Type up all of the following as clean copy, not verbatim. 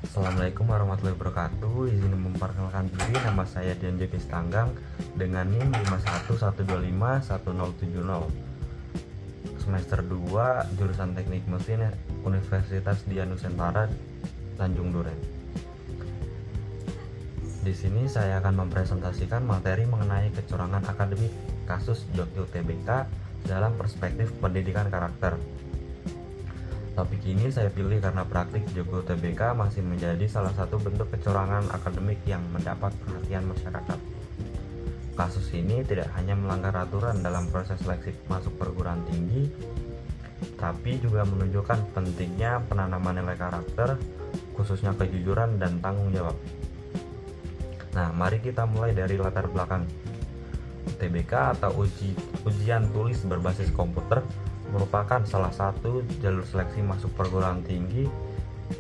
Assalamualaikum warahmatullahi wabarakatuh. Izin memperkenalkan diri, nama saya Dian Jeki Stanggang dengan NIM 511251070. Semester 2, jurusan Teknik Mesin, Universitas Dian Nusantara, Tanjung Duren. Di sini saya akan mempresentasikan materi mengenai kecurangan akademik kasus Jogja UTBK dalam perspektif pendidikan karakter. Topik ini saya pilih karena praktik Jogja UTBK masih menjadi salah satu bentuk kecurangan akademik yang mendapat perhatian masyarakat. Kasus ini tidak hanya melanggar aturan dalam proses seleksi masuk perguruan tinggi, tapi juga menunjukkan pentingnya penanaman nilai karakter, khususnya kejujuran dan tanggung jawab. Nah, mari kita mulai dari latar belakang. UTBK atau ujian tulis berbasis komputer merupakan salah satu jalur seleksi masuk perguruan tinggi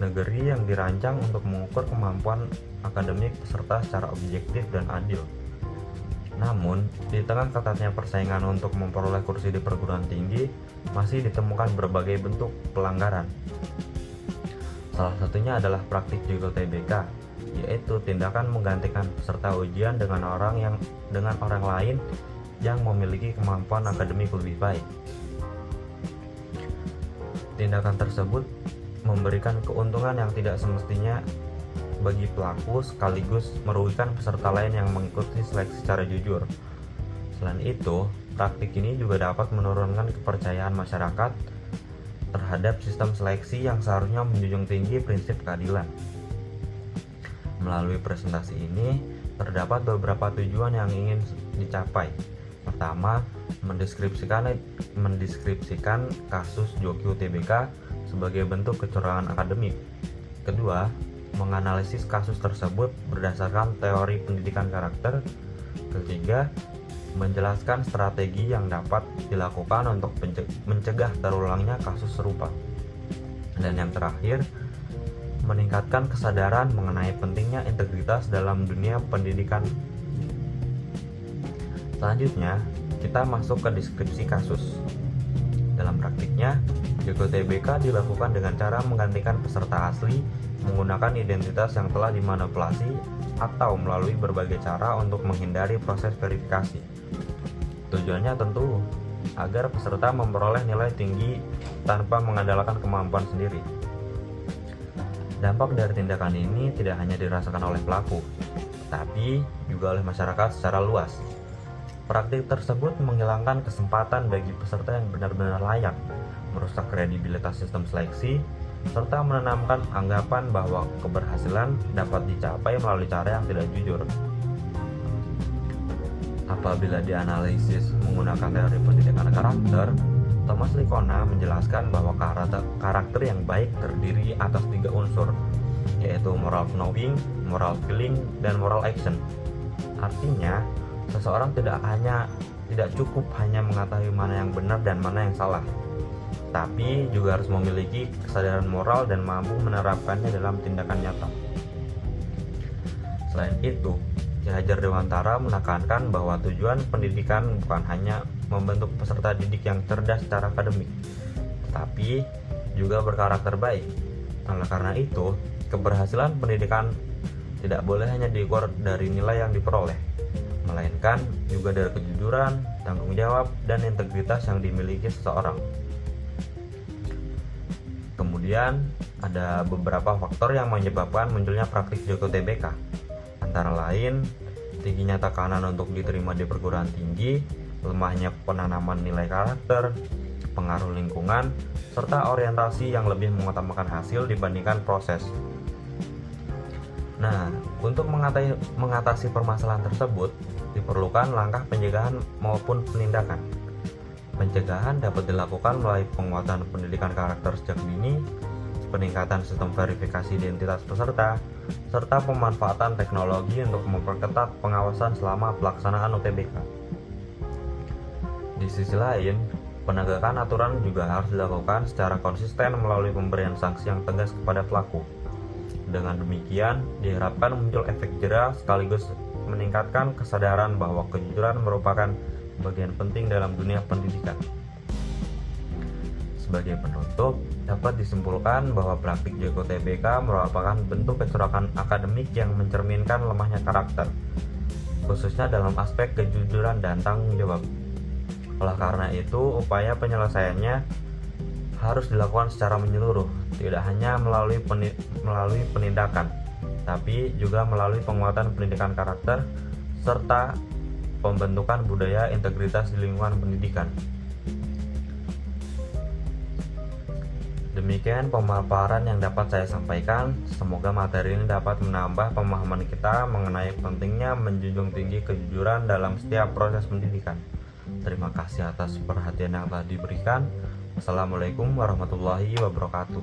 negeri yang dirancang untuk mengukur kemampuan akademik peserta secara objektif dan adil. Namun, di tengah ketatnya persaingan untuk memperoleh kursi di perguruan tinggi, masih ditemukan berbagai bentuk pelanggaran. Salah satunya adalah praktik Jogja UTBK, yaitu tindakan menggantikan peserta ujian dengan orang lain yang memiliki kemampuan akademik lebih baik. Tindakan tersebut memberikan keuntungan yang tidak semestinya bagi pelaku sekaligus merugikan peserta lain yang mengikuti seleksi secara jujur. Selain itu, praktik ini juga dapat menurunkan kepercayaan masyarakat terhadap sistem seleksi yang seharusnya menjunjung tinggi prinsip keadilan. Melalui presentasi ini, terdapat beberapa tujuan yang ingin dicapai. Pertama, mendeskripsikan kasus Jogja UTBK sebagai bentuk kecurangan akademik. Kedua, menganalisis kasus tersebut berdasarkan teori pendidikan karakter. Ketiga, menjelaskan strategi yang dapat dilakukan untuk mencegah terulangnya kasus serupa. Dan yang terakhir, meningkatkan kesadaran mengenai pentingnya integritas dalam dunia pendidikan. Selanjutnya, kita masuk ke deskripsi kasus. Dalam praktiknya, Jogja UTBK dilakukan dengan cara menggantikan peserta asli menggunakan identitas yang telah dimanipulasi atau melalui berbagai cara untuk menghindari proses verifikasi. Tujuannya tentu agar peserta memperoleh nilai tinggi tanpa mengandalkan kemampuan sendiri. Dampak dari tindakan ini tidak hanya dirasakan oleh pelaku, tapi juga oleh masyarakat secara luas. Praktik tersebut menghilangkan kesempatan bagi peserta yang benar-benar layak, merusak kredibilitas sistem seleksi, serta menanamkan anggapan bahwa keberhasilan dapat dicapai melalui cara yang tidak jujur. Apabila dianalisis menggunakan teori pendidikan karakter, Thomas Lickona menjelaskan bahwa karakter yang baik terdiri atas 3 unsur, yaitu moral knowing, moral feeling, dan moral action. Artinya, seseorang tidak cukup hanya mengetahui mana yang benar dan mana yang salah, tapi juga harus memiliki kesadaran moral dan mampu menerapkannya dalam tindakan nyata. Selain itu, Ki Hajar Dewantara menekankan bahwa tujuan pendidikan bukan hanya membentuk peserta didik yang cerdas secara akademik, tetapi juga berkarakter baik. Oleh karena itu, keberhasilan pendidikan tidak boleh hanya diukur dari nilai yang diperoleh, melainkan juga dari kejujuran, tanggung jawab, dan integritas yang dimiliki seseorang. Kemudian, ada beberapa faktor yang menyebabkan munculnya praktik Jogja UTBK. Antara lain, tingginya tekanan untuk diterima di perguruan tinggi, lemahnya penanaman nilai karakter, pengaruh lingkungan, serta orientasi yang lebih mengutamakan hasil dibandingkan proses. Nah, untuk mengatasi permasalahan tersebut, diperlukan langkah pencegahan maupun penindakan. Pencegahan dapat dilakukan melalui penguatan pendidikan karakter sejak dini, peningkatan sistem verifikasi identitas peserta, serta pemanfaatan teknologi untuk memperketat pengawasan selama pelaksanaan UTBK. Di sisi lain, penegakan aturan juga harus dilakukan secara konsisten melalui pemberian sanksi yang tegas kepada pelaku. Dengan demikian, diharapkan muncul efek jera sekaligus meningkatkan kesadaran bahwa kejujuran merupakan bagian penting dalam dunia pendidikan. Sebagai penutup, Dapat disimpulkan bahwa praktik JOTBK merupakan bentuk kecurangan akademik yang mencerminkan lemahnya karakter, khususnya dalam aspek kejujuran dan tanggung jawab. Oleh karena itu, upaya penyelesaiannya harus dilakukan secara menyeluruh, tidak hanya melalui penindakan, tapi juga melalui penguatan pendidikan karakter serta pembentukan budaya integritas di lingkungan pendidikan. Demikian pemaparan yang dapat saya sampaikan. Semoga materi ini dapat menambah pemahaman kita mengenai pentingnya menjunjung tinggi kejujuran dalam setiap proses pendidikan. Terima kasih atas perhatian yang telah diberikan. Wassalamualaikum warahmatullahi wabarakatuh.